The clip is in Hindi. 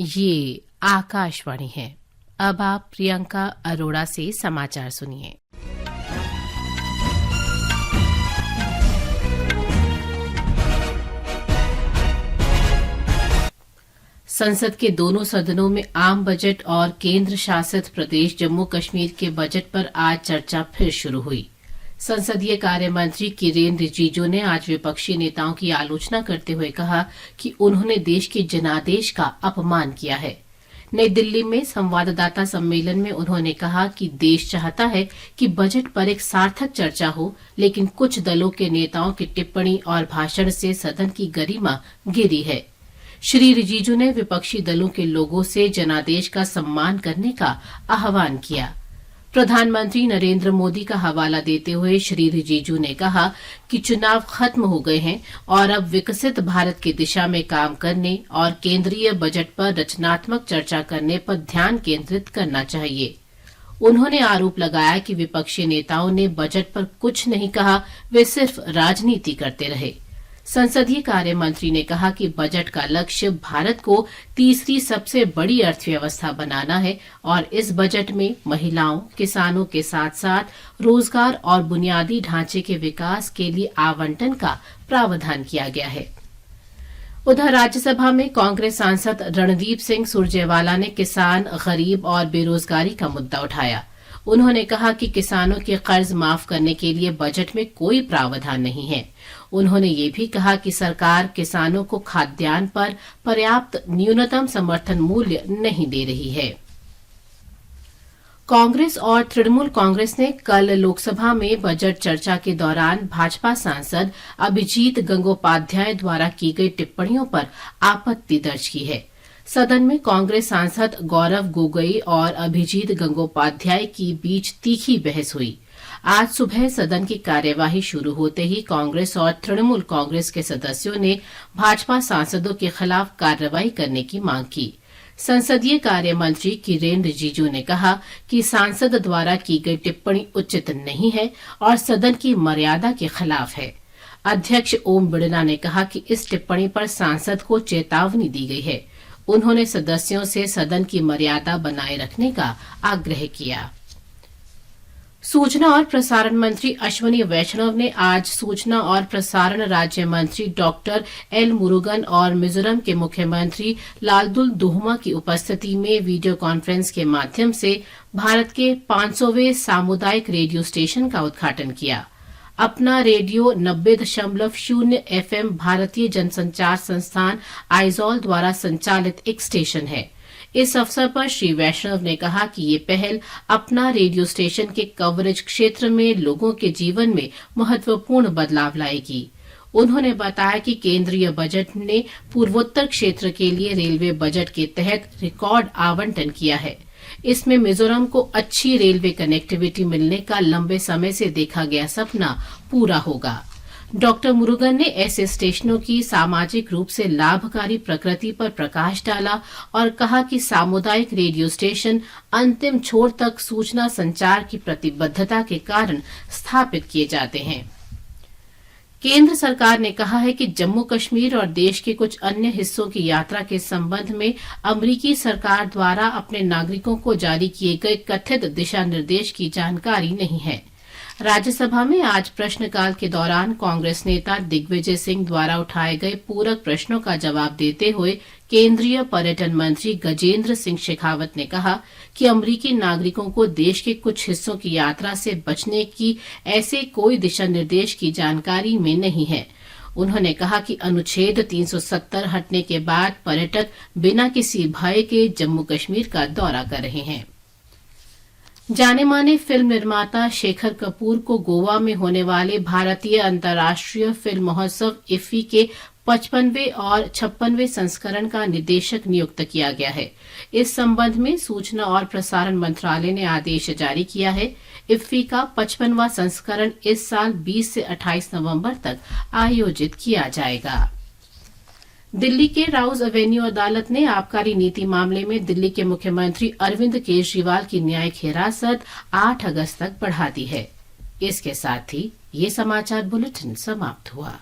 ये आकाशवाणी है। अब आप प्रियंका अरोड़ा से समाचार सुनिए। संसद के दोनों सदनों में आम बजट और केंद्र शासित प्रदेश जम्मू कश्मीर के बजट पर आज चर्चा फिर शुरू हुई। संसदीय कार्य मंत्री किरेन रिजिजू ने आज विपक्षी नेताओं की आलोचना करते हुए कहा कि उन्होंने देश के जनादेश का अपमान किया है। नई दिल्ली में संवाददाता सम्मेलन में उन्होंने कहा कि देश चाहता है कि बजट पर एक सार्थक चर्चा हो, लेकिन कुछ दलों के नेताओं की टिप्पणी और भाषण से सदन की गरिमा गिरी है। श्री रिजिजू ने विपक्षी दलों के लोगों से जनादेश का सम्मान करने का आह्वान किया। प्रधानमंत्री नरेंद्र मोदी का हवाला देते हुए श्री रिजिजू ने कहा कि चुनाव खत्म हो गए हैं और अब विकसित भारत की दिशा में काम करने और केंद्रीय बजट पर रचनात्मक चर्चा करने पर ध्यान केंद्रित करना चाहिए। उन्होंने आरोप लगाया कि विपक्षी नेताओं ने बजट पर कुछ नहीं कहा, वे सिर्फ राजनीति करते रहे। संसदीय कार्य मंत्री ने कहा कि बजट का लक्ष्य भारत को तीसरी सबसे बड़ी अर्थव्यवस्था बनाना है और इस बजट में महिलाओं, किसानों के साथ साथ रोजगार और बुनियादी ढांचे के विकास के लिए आवंटन का प्रावधान किया गया है। उधर राज्यसभा में कांग्रेस सांसद रणदीप सिंह सुरजेवाला ने किसान, गरीब और बेरोजगारी का मुद्दा उठाया। उन्होंने कहा कि किसानों के कर्ज माफ करने के लिए बजट में कोई प्रावधान नहीं है। उन्होंने ये भी कहा कि सरकार किसानों को खाद्यान्न पर पर्याप्त न्यूनतम समर्थन मूल्य नहीं दे रही है। कांग्रेस और तृणमूल कांग्रेस ने कल लोकसभा में बजट चर्चा के दौरान भाजपा सांसद अभिजीत गंगोपाध्याय द्वारा की गई टिप्पणियों पर आपत्ति दर्ज की है। सदन में कांग्रेस सांसद गौरव गोगोई और अभिजीत गंगोपाध्याय की बीच तीखी बहस हुई। आज सुबह सदन की कार्यवाही शुरू होते ही कांग्रेस और तृणमूल कांग्रेस के सदस्यों ने भाजपा सांसदों के खिलाफ कार्रवाई करने की मांग की। संसदीय कार्य मंत्री किरेन रिजिजू ने कहा कि सांसद द्वारा की गई टिप्पणी उचित नहीं है और सदन की मर्यादा के खिलाफ है। अध्यक्ष ओम बिड़ला ने कहा कि इस टिप्पणी पर सांसद को चेतावनी दी गई है। उन्होंने सदस्यों से सदन की मर्यादा बनाए रखने का आग्रह किया। सूचना और प्रसारण मंत्री अश्विनी वैष्णव ने आज सूचना और प्रसारण राज्य मंत्री डॉक्टर एल मुरुगन और मिजोरम के मुख्यमंत्री लालदुल दुहमा की उपस्थिति में वीडियो कॉन्फ्रेंस के माध्यम से भारत के 500वें सामुदायिक रेडियो स्टेशन का उद्घाटन किया। अपना रेडियो 90.0 FM भारतीय जनसंचार संस्थान आइजॉल द्वारा संचालित एक स्टेशन है। इस अवसर पर श्री वैष्णव ने कहा कि ये पहल अपना रेडियो स्टेशन के कवरेज क्षेत्र में लोगों के जीवन में महत्वपूर्ण बदलाव लाएगी। उन्होंने बताया कि केंद्रीय बजट ने पूर्वोत्तर क्षेत्र के लिए रेलवे बजट के तहत रिकॉर्ड आवंटन किया है। इसमें मिजोरम को अच्छी रेलवे कनेक्टिविटी मिलने का लंबे समय से देखा गया सपना पूरा होगा। डॉक्टर मुरुगन ने ऐसे स्टेशनों की सामाजिक रूप से लाभकारी प्रकृति पर प्रकाश डाला और कहा कि सामुदायिक रेडियो स्टेशन अंतिम छोर तक सूचना संचार की प्रतिबद्धता के कारण स्थापित किए जाते हैं। केंद्र सरकार ने कहा है कि जम्मू कश्मीर और देश के कुछ अन्य हिस्सों की यात्रा के संबंध में अमेरिकी सरकार द्वारा अपने नागरिकों को जारी किए गए कथित दिशा निर्देश की जानकारी नहीं है। राज्यसभा में आज प्रश्नकाल के दौरान कांग्रेस नेता दिग्विजय सिंह द्वारा उठाए गए पूरक प्रश्नों का जवाब देते हुए केंद्रीय पर्यटन मंत्री गजेंद्र सिंह शेखावत ने कहा कि अमेरिकी नागरिकों को देश के कुछ हिस्सों की यात्रा से बचने की ऐसे कोई दिशा निर्देश की जानकारी में नहीं है। उन्होंने कहा कि अनुच्छेद 370 हटने के बाद पर्यटक बिना किसी भय के जम्मू कश्मीर का दौरा कर रहे हैं। जाने माने फिल्म निर्माता शेखर कपूर को गोवा में होने वाले भारतीय अंतर्राष्ट्रीय फिल्म महोत्सव इफ्फी के 55वें और 56वें संस्करण का निदेशक नियुक्त किया गया है। इस संबंध में सूचना और प्रसारण मंत्रालय ने आदेश जारी किया है। इफ्फी का 55वां संस्करण इस साल 20 से 28 नवंबर तक आयोजित किया जाएगा। दिल्ली के राउज एवेन्यू अदालत ने आबकारी नीति मामले में दिल्ली के मुख्यमंत्री अरविंद केजरीवाल की न्यायिक हिरासत 8 अगस्त तक बढ़ा दी है। इसके साथ ही ये समाचार बुलेटिन समाप्त हुआ।